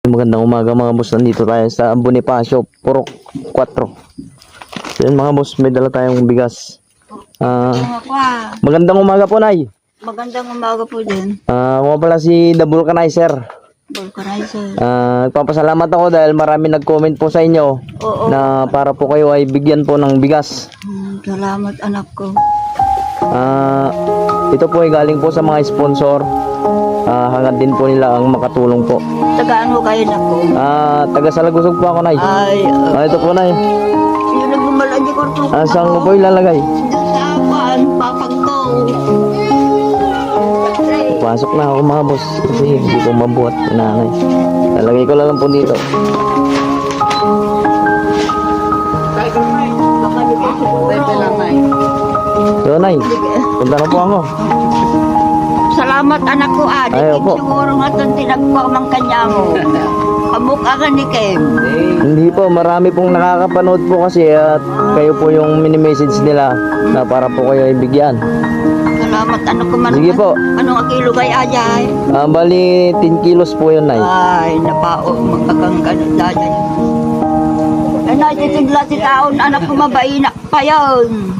Magandang umaga mga boss, nandito tayo sa Bonifacio, Purok 4. So yun mga boss, may dala tayong bigas. Magandang umaga po, Nay. Magandang umaga po din. Ako pala si The Vulcanizer. Vulcanizer. Nagpapasalamat ako dahil marami nag-comment po sa inyo. Oo. Na para po kayo ay bigyan po ng bigas. Salamat anak ko. Ito po ay galing po sa mga sponsor. Hangad din po nila ang makatulong po. Taga ano kayo na ko? Taga Salagusog po ako, Nay. Ito po, Nay. Yung nagbumalagi ko ito. Saan ko po ilalagay? Doon sa awan, papag ko. Pasok na ako mga boss kasi hindi ko mabuhat nanay. Lalagay ko lang po dito. So, Nay, punta na po ako. Salamat anak ko Ay, opo. Siguro nga itong tinagpamang kanya mo. Kamukha ka ni Kim. Hindi po, marami pong nakakapanood po kasi at kayo po yung mini-message nila na para po kayo ibigyan. Salamat anak ko. Sige po. Anong kilo kay Ajay? Bali 10 kilos po yun, Nay. Ay, napao, magkakangganod dahil. Ay, natitigla si taon, anak ko, mabainak pa yun.